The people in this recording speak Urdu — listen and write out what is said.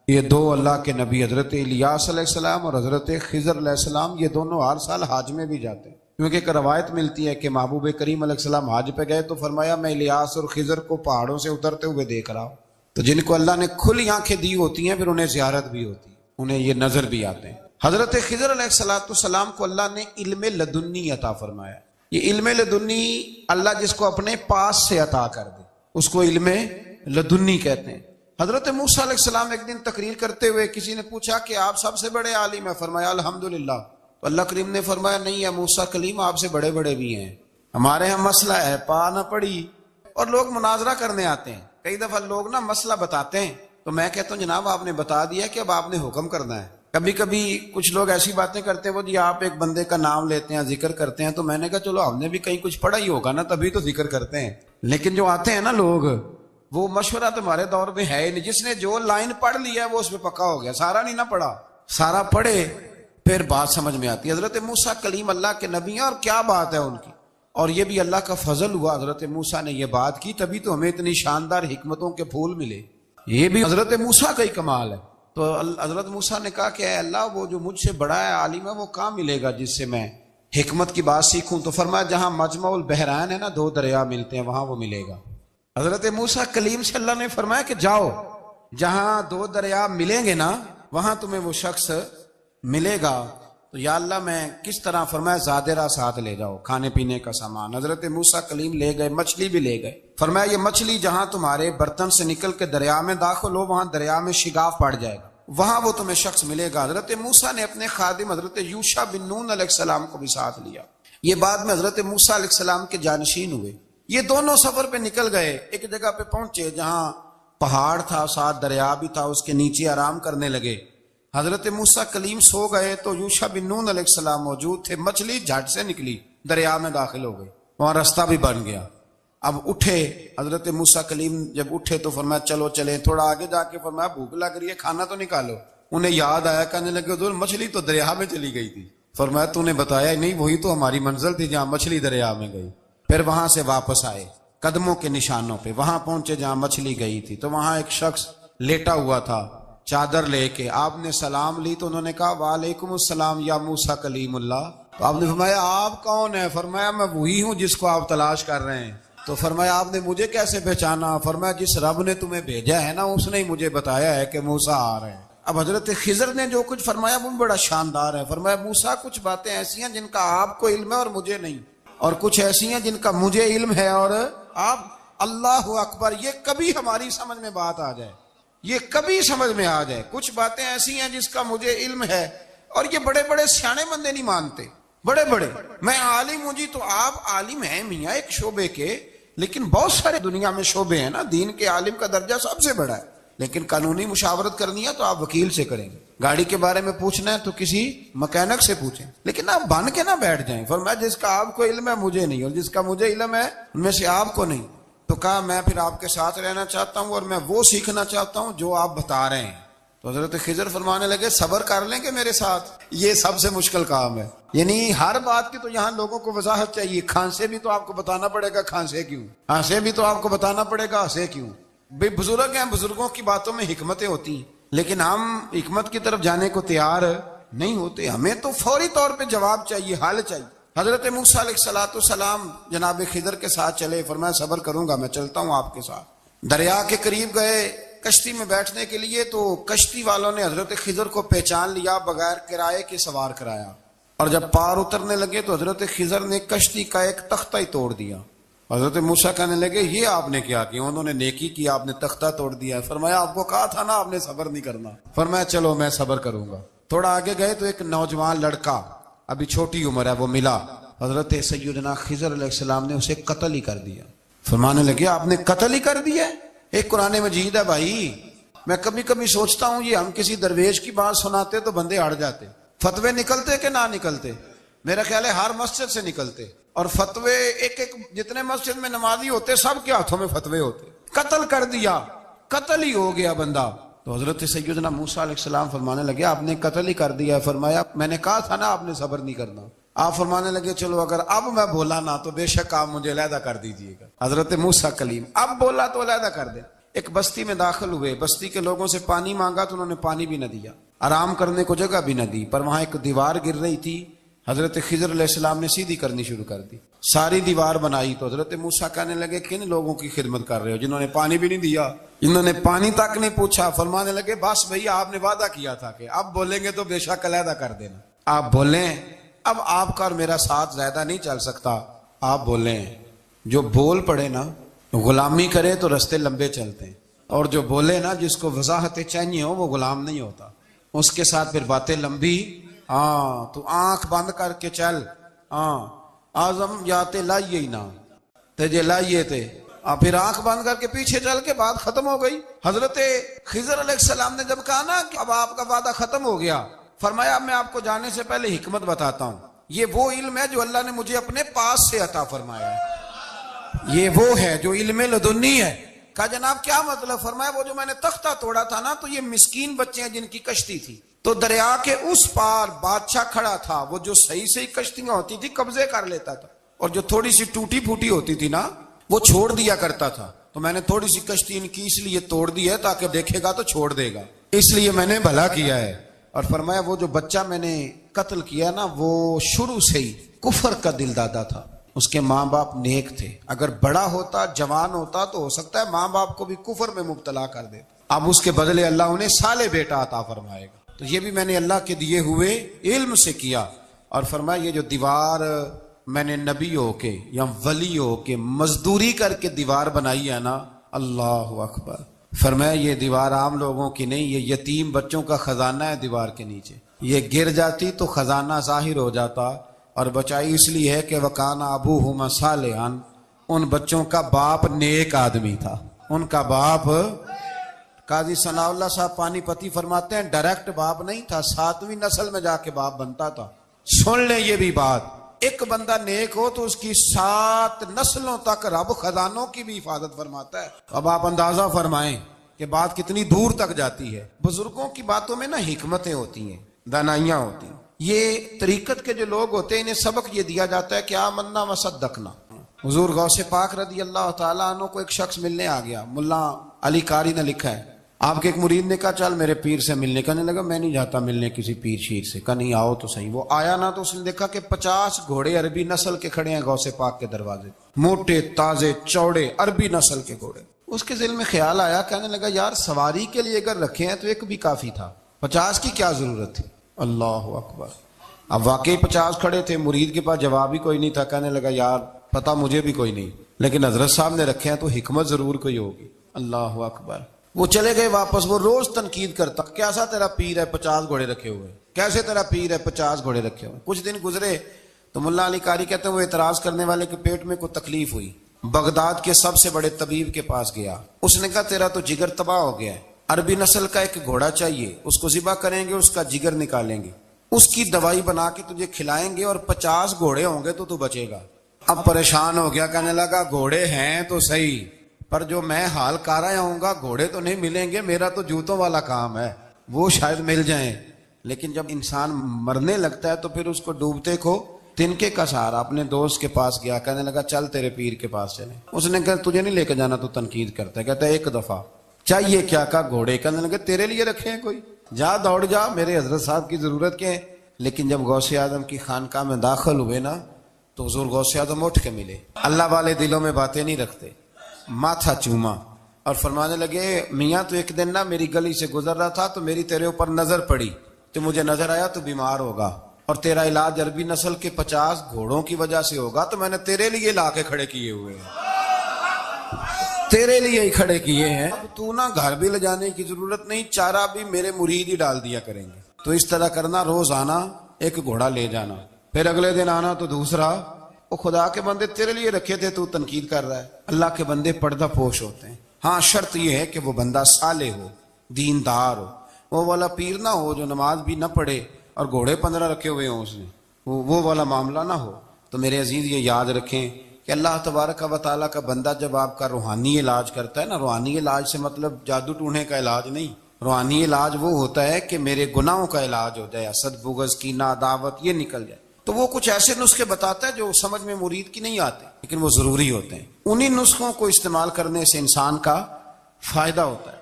یہ دو اللہ کے نبی حضرت الیاس علیہ السلام اور حضرت خضر علیہ السلام یہ دونوں ہر سال حج میں بھی جاتے ہیں، کیونکہ ایک روایت ملتی ہے کہ محبوب کریم علیہ السلام حج پہ گئے تو فرمایا میں الیاس اور خضر کو پہاڑوں سے اترتے ہوئے دیکھ رہا ہوں۔ تو جن کو اللہ نے کھلی آنکھیں دی ہوتی ہیں پھر انہیں زیارت بھی ہوتی ہے، انہیں یہ نظر بھی آتے ہیں۔ حضرت خضر علیہ السلام کو اللہ نے علم لدنی عطا فرمایا۔ یہ علم لدنی اللہ جس کو اپنے پاس سے عطا کر دے اس کو علم لدنی کہتے ہیں۔ حضرت موسیٰ علیہ السلام ایک دن تقریر کرتے ہوئے کسی نے پوچھا کہ آپ سب سے بڑے عالم ہیں، فرمایا الحمدللہ۔ تو اللہ کریم نے فرمایا نہیں ہے موسیٰ کلیم آپ سے بڑے بڑے بھی ہیں، ہمارے ہاں مسئلہ ہے پا نہ پڑی، اور لوگ مناظرہ کرنے آتے ہیں۔ کئی دفعہ لوگ نا مسئلہ بتاتے ہیں تو میں کہتا ہوں جناب آپ نے بتا دیا کہ اب آپ نے حکم کرنا ہے۔ کبھی کبھی کچھ لوگ ایسی باتیں کرتے ہیں وہ جی آپ ایک بندے کا نام لیتے ہیں ذکر کرتے ہیں، تو میں نے کہا چلو ہم نے بھی کہیں کچھ پڑھا ہی ہوگا نا تبھی تو ذکر کرتے ہیں، لیکن جو آتے ہیں نا لوگ وہ مشورہ تمہارے دور میں ہے ہی نہیں۔ جس نے جو لائن پڑھ لیا ہے وہ اس پہ پکا ہو گیا، سارا نہیں نہ پڑھا، سارا پڑھے پھر بات سمجھ میں آتی ہے۔ حضرت موسیٰ کلیم اللہ کے نبی ہیں اور کیا بات ہے ان کی، اور یہ بھی اللہ کا فضل ہوا حضرت موسیٰ نے یہ بات کی تبھی تو ہمیں اتنی شاندار حکمتوں کے پھول ملے، یہ بھی حضرت موسیٰ کا ہی کمال ہے۔ تو حضرت موسیٰ نے کہا کہ اے اللہ وہ جو مجھ سے بڑا ہے عالم ہے وہ کہاں ملے گا جس سے میں حکمت کی بات سیکھوں؟ تو فرمایا جہاں مجمع البحرین ہے نا دو دریا ملتے ہیں وہاں وہ ملے گا۔ حضرت موسیٰ کلیم سے اللہ نے فرمایا کہ جاؤ جہاں دو دریا ملیں گے نا وہاں تمہیں وہ شخص ملے گا۔ تو یا اللہ میں کس طرح؟ فرمایا زادرہ ساتھ لے جاؤ کھانے پینے کا سامان۔ حضرت موسیٰ کلیم لے گئے، مچھلی بھی لے گئے۔ فرمایا یہ مچھلی جہاں تمہارے برتن سے نکل کے دریا میں داخل ہو وہاں دریا میں شگاف پڑ جائے گا، وہاں وہ تمہیں شخص ملے گا۔ حضرت موسیٰ نے اپنے خادم حضرت یوشع بن نون علیہ السلام کو بھی ساتھ لیا۔ یہ بعد میں حضرت موسیٰ علیہ السلام کے جانشین ہوئے۔ یہ دونوں سفر پہ نکل گئے، ایک جگہ پہ پہنچے جہاں پہاڑ تھا ساتھ دریا بھی تھا، اس کے نیچے آرام کرنے لگے۔ حضرت موسیٰ کلیم سو گئے تو یوشع بن نون علیہ السلام موجود تھے، مچھلی جھٹ سے نکلی دریا میں داخل ہو گئی، وہاں راستہ بھی بن گیا۔ اب اٹھے حضرت موسیٰ کلیم، جب اٹھے تو فرمایا چلو چلیں، تھوڑا آگے جا کے فرمایا بھوک لگ رہی ہے کھانا تو نکالو۔ انہیں یاد آیا، کہنے لگے حضور مچھلی تو دریا میں چلی گئی تھی۔ فرمایا تو نے بتایا نہیں، وہی تو ہماری منزل تھی جہاں مچھلی دریا میں گئی۔ پھر وہاں سے واپس آئے قدموں کے نشانوں پہ، وہاں پہنچے جہاں مچھلی گئی تھی تو وہاں ایک شخص لیٹا ہوا تھا چادر لے کے۔ آپ نے سلام لی تو انہوں نے کہا وعلیکم السلام یا موسیٰ کلیم اللہ۔ تو آپ نے فرمایا آپ کون ہیں؟ فرمایا میں وہی ہوں جس کو آپ تلاش کر رہے ہیں۔ تو فرمایا آپ نے مجھے کیسے پہچانا؟ فرمایا جس رب نے تمہیں بھیجا ہے نا اس نے ہی مجھے بتایا ہے کہ موسیٰ آ رہے ہیں۔ اب حضرت خضر نے جو کچھ فرمایا وہ بڑا شاندار ہے۔ فرمایا موسیٰ کچھ باتیں ایسی ہیں جن کا آپ کو علم ہے اور مجھے نہیں، اور کچھ ایسی ہیں جن کا مجھے علم ہے اور آپ۔ اللہ اکبر، یہ کبھی ہماری سمجھ میں بات آ جائے، یہ کبھی سمجھ میں آ جائے۔ کچھ باتیں ایسی ہیں جس کا مجھے علم ہے، اور یہ بڑے بڑے سیانے بندے نہیں مانتے، بڑے بڑے میں عالم ہوں جی، تو آپ عالم ہیں میاں ایک شعبے کے، لیکن بہت سارے دنیا میں شعبے ہیں نا، دین کے عالم کا درجہ سب سے بڑا ہے، لیکن قانونی مشاورت کرنی ہے تو آپ وکیل سے کریں گے، گاڑی کے بارے میں پوچھنا ہے تو کسی مکینک سے پوچھیں، لیکن آپ بن کے نہ بیٹھ جائیں۔ فرمایا جس کا آپ کو علم ہے مجھے نہیں، اور جس کا مجھے علم ہے ان میں سے آپ کو نہیں۔ تو کہا میں پھر آپ کے ساتھ رہنا چاہتا ہوں اور میں وہ سیکھنا چاہتا ہوں جو آپ بتا رہے ہیں۔ تو حضرت خضر فرمانے لگے صبر کر لیں کہ میرے ساتھ، یہ سب سے مشکل کام ہے، یعنی ہر بات کی تو یہاں لوگوں کو وضاحت چاہیے۔ کھانسے بھی تو آپ کو بتانا پڑے گا کھانسے کیوں، ہنسے بھی تو آپ کو بتانا پڑے گا ہنسے کیوں۔ بے بزرگ ہیں، بزرگوں کی باتوں میں حکمتیں ہوتی ہیں، لیکن ہم حکمت کی طرف جانے کو تیار نہیں ہوتے، ہمیں تو فوری طور پہ جواب چاہیے، حل چاہیے۔ حضرت موسیٰ علیہ السلام جناب خضر کے ساتھ چلے، فرمایا صبر کروں گا، میں چلتا ہوں آپ کے ساتھ۔ دریا کے قریب گئے کشتی میں بیٹھنے کے لیے تو کشتی والوں نے حضرت خضر کو پہچان لیا، بغیر کرائے کے سوار کرایا، اور جب پار اترنے لگے تو حضرت خضر نے کشتی کا ایک تختہ ہی توڑ دیا۔ حضرت موسیٰ کہنے لگے یہ آپ نے کیا کیا؟ انہوں نے نیکی کی، آپ نے تختہ توڑ دیا۔ فرمایا آپ کو کہا تھا نا آپ نے صبر نہیں کرنا۔ فرمایا چلو میں صبر کروں گا۔ تھوڑا آگے گئے تو ایک نوجوان لڑکا، ابھی چھوٹی عمر ہے، وہ ملا۔ حضرت سیدنا خضر علیہ السلام نے اسے قتل ہی کر دیا۔ فرمانے لگے آپ نے قتل ہی کر دیا؟ ایک قرآن مجید ہے بھائی، میں کبھی کبھی سوچتا ہوں یہ ہم کسی درویش کی بات سناتے تو بندے ہٹ جاتے، فتوے نکلتے کہ نہ نکلتے؟ میرا خیال ہے ہر مسجد سے نکلتے، اور فتوے ایک ایک جتنے مسجد میں نمازی ہوتے سب کے ہاتھوں میں فتوے ہوتے۔ قتل کر دیا، قتل ہی ہو گیا بندہ۔ تو حضرت سیدنا موسیٰ علیہ السلام فرمانے لگے آپ نے قتل ہی کر دیا۔ فرمایا میں نے کہا تھا نا آپ نے صبر نہیں کرنا۔ آپ فرمانے لگے چلو اگر اب میں بولا نا تو بے شک آپ مجھے علیحدہ کر دیجئے گا۔ حضرت موسیٰ کلیم اب بولا تو علیحدہ کر دے۔ ایک بستی میں داخل ہوئے، بستی کے لوگوں سے پانی مانگا تو انہوں نے پانی بھی نہ دیا، آرام کرنے کو جگہ بھی نہ دی، پر وہاں ایک دیوار گر رہی تھی، حضرت خضر علیہ السلام نے سیدھی کرنی شروع کر دی، ساری دیوار بنائی۔ تو حضرت موسیٰ کہنے لگے کن لوگوں کی خدمت کر رہے ہو جنہوں نے پانی بھی نہیں دیا، جنہوں نے پانی تک نہیں پوچھا؟ فرمانے لگے بس بھیا آپ نے وعدہ کیا تھا کہ اب بولیں گے تو بے شک علیحدہ کر دینا، آپ بولیں، اب آپ کا اور میرا ساتھ زیادہ نہیں چل سکتا، آپ بولیں۔ جو بول پڑے نا، غلامی کرے تو رستے لمبے چلتے ہیں، اور جو بولے نا جس کو وضاحتیں چاہیے ہو وہ غلام نہیں ہوتا، اس کے ساتھ پھر باتیں لمبی۔ ہاں تو آنکھ بند کر کے چل، ہاں آزم یاتے لائیے ہی نہ تجھے لائیے تھے، پھر آنکھ بند کر کے پیچھے چل کے بات ختم ہو گئی۔ حضرت خضر علیہ السلام نے جب کہا نا کہ اب آپ کا وعدہ ختم ہو گیا، فرمایا میں آپ کو جانے سے پہلے حکمت بتاتا ہوں، یہ وہ علم ہے جو اللہ نے مجھے اپنے پاس سے عطا فرمایا ہے، یہ وہ ہے جو علم لدنی ہے۔ کہا جناب کیا مطلب؟ فرمایا وہ جو میں نے تختہ توڑا تھا نا، تو یہ مسکین بچے ہیں جن کی کشتی تھی، تو دریا کے اس پار بادشاہ کھڑا تھا، وہ جو صحیح صحیح کشتیاں ہوتی تھی قبضے کر لیتا تھا، اور جو تھوڑی سی ٹوٹی پھوٹی ہوتی تھی نا وہ چھوڑ دیا کرتا تھا، تو میں نے تھوڑی سی کشتی ان کی اس لیے توڑ دی ہے تاکہ دیکھے گا تو چھوڑ دے گا، اس لیے میں نے بھلا کیا ہے۔ اور فرمایا وہ جو بچہ میں نے قتل کیا نا، وہ شروع سے ہی کفر کا دل دادا تھا، اس کے ماں باپ نیک تھے، اگر بڑا ہوتا جوان ہوتا تو ہو سکتا ہے ماں باپ کو بھی کفر میں مبتلا کر دے، اب اس کے بدلے اللہ انہیں صالح بیٹا عطا فرمائے گا، تو یہ بھی میں نے اللہ کے دیے ہوئے علم سے کیا۔ اور فرمایا یہ جو دیوار میں نے نبی ہو کے یا ولی ہو کے مزدوری کر کے دیوار بنائی ہے نا، اللہ اکبر، فرمایا یہ دیوار عام لوگوں کی نہیں، یہ یتیم بچوں کا خزانہ ہے دیوار کے نیچے، یہ گر جاتی تو خزانہ ظاہر ہو جاتا، اور بچائی اس لیے ہے کہ وَكَانَ أَبُوهُمَا صَالِحًا، ان بچوں کا باپ نیک آدمی تھا، ان کا باپ، قاضی ثناء اللہ صاحب پانی پتی فرماتے ہیں ڈائریکٹ باپ نہیں تھا، 7ویں نسل میں جا کے باپ بنتا تھا۔ سن لیں یہ بھی بات، ایک بندہ نیک ہو تو اس کی 7 نسلوں تک رب خزانوں کی بھی حفاظت فرماتا ہے۔ اب آپ اندازہ فرمائیں کہ بات کتنی دور تک جاتی ہے۔ بزرگوں کی باتوں میں نا حکمتیں ہوتی ہیں، دانائیاں ہوتی ہیں۔ یہ طریقت کے جو لوگ ہوتے ہیں انہیں سبق یہ دیا جاتا ہے کہ آمنا وصدقنا۔ حضور غوث پاک رضی اللہ تعالیٰ عنہ کو ایک شخص ملنے آ گیا، ملا علی قاری نے لکھا ہے، آپ کے ایک مرید نے کہا چل میرے پیر سے ملنے، کہنے لگا میں نہیں جاتا ملنے کسی پیر شیر سے، کہا نہیں آؤ تو صحیح۔ وہ آیا نا تو اس نے دیکھا کہ 50 گھوڑے عربی نسل کے کھڑے ہیں غوث پاک کے دروازے، موٹے تازے چوڑے عربی نسل کے گھوڑے۔ اس کے دل میں خیال آیا، کہنے لگا یار سواری کے لیے اگر رکھے ہیں تو ایک بھی کافی تھا، 50 کی کیا ضرورت تھی؟ اللہ اکبر۔ اب واقعی 50 کھڑے تھے، مرید کے پاس جواب ہی کوئی نہیں تھا، کہنے لگا یار پتہ مجھے بھی کوئی نہیں، لیکن حضرت صاحب نے رکھے ہیں تو حکمت ضرور کوئی ہوگی۔ اللہ اکبر۔ وہ چلے گئے واپس، وہ روز تنقید کرتا، کیسا تیرا پیر ہے 50 گھوڑے رکھے ہوئے، کیسے تیرا پیر ہے 50 گھوڑے رکھے ہوئے۔ کچھ دن گزرے تو ملا علی قاری کہتے ہیں وہ اعتراض کرنے والے کے پیٹ میں کوئی تکلیف ہوئی، بغداد کے سب سے بڑے طبیب کے پاس گیا، اس نے کہا تیرا تو جگر تباہ ہو گیا ہے، عربی نسل کا ایک گھوڑا چاہیے، اس کو ذبح کریں گے، اس کا جگر نکالیں گے، اس کی دوائی بنا کے تجھے کھلائیں گے، اور 50 گھوڑے ہوں گے تو بچے گا۔ اب پریشان ہو گیا، کہنے لگا گھوڑے ہیں تو صحیح، پر جو میں حال کر رہا ہوں گا گھوڑے تو نہیں ملیں گے، میرا تو جوتوں والا کام ہے، وہ شاید مل جائیں۔ لیکن جب انسان مرنے لگتا ہے تو پھر اس کو ڈوبتے کو تنکے کا سہارا۔ اپنے دوست کے پاس گیا، کہنے لگا چل تیرے پیر کے پاس چلیں۔ اس نے کہا تجھے نہیں لے کے جانا، تو تنقید کرتا ہے، کہتا ہے ایک دفعہ چاہیے کیا؟ کہا گھوڑے۔ کہنے لگا تیرے لیے رکھے ہیں کوئی، جا دوڑ جا، میرے حضرت صاحب کی ضرورت کیا ہے؟ لیکن جب غوث اعظم کی خانقاہ میں داخل ہوئے نا تو حضور غوث اعظم اٹھ کے ملے، اللہ والے دلوں میں باتیں نہیں رکھتے، ماتھا چوما اور فرمانے لگے میاں تو ایک دن نا میری گلی سے گزر رہا تھا تو میری تیرے اوپر نظر پڑی، تو مجھے نظر آیا تو بیمار ہوگا اور تیرا علاج عربی نسل کے 50 گھوڑوں کی وجہ سے ہوگا، تو میں نے تیرے لیے لا کے کھڑے کیے ہوئے ہیں، تیرے لیے ہی کھڑے کیے ہیں، اب تو نا گھر بھی لے جانے کی ضرورت نہیں، چارہ بھی میرے مرید ہی ڈال دیا کریں گے۔ تو اس طرح کرنا، روز آنا ایک گھوڑا لے جانا، پھر اگلے دن آنا تو دوسرا۔ وہ خدا کے بندے تیرے لیے رکھے تھے، تو تنقید کر رہا ہے۔ اللہ کے بندے پردہ پوش ہوتے ہیں، ہاں شرط یہ ہے کہ وہ بندہ صالح ہو، دیندار ہو، وہ والا پیر نہ ہو جو نماز بھی نہ پڑھے اور گھوڑے 15 رکھے ہوئے ہوں اس نے، وہ والا معاملہ نہ ہو۔ تو میرے عزیز یہ یاد رکھیں کہ اللہ تبارک و تعالیٰ کا بندہ جب آپ کا روحانی علاج کرتا ہے نا، روحانی علاج سے مطلب جادو ٹونے کا علاج نہیں، روحانی علاج وہ ہوتا ہے کہ میرے گناہوں کا علاج ہو جائے، حسد بغض کینہ عداوت یہ نکل جائے، تو وہ کچھ ایسے نسخے بتاتا ہے جو سمجھ میں مرید کی نہیں آتے لیکن وہ ضروری ہوتے ہیں۔ انہی نسخوں کو استعمال کرنے سے انسان کا فائدہ ہوتا ہے۔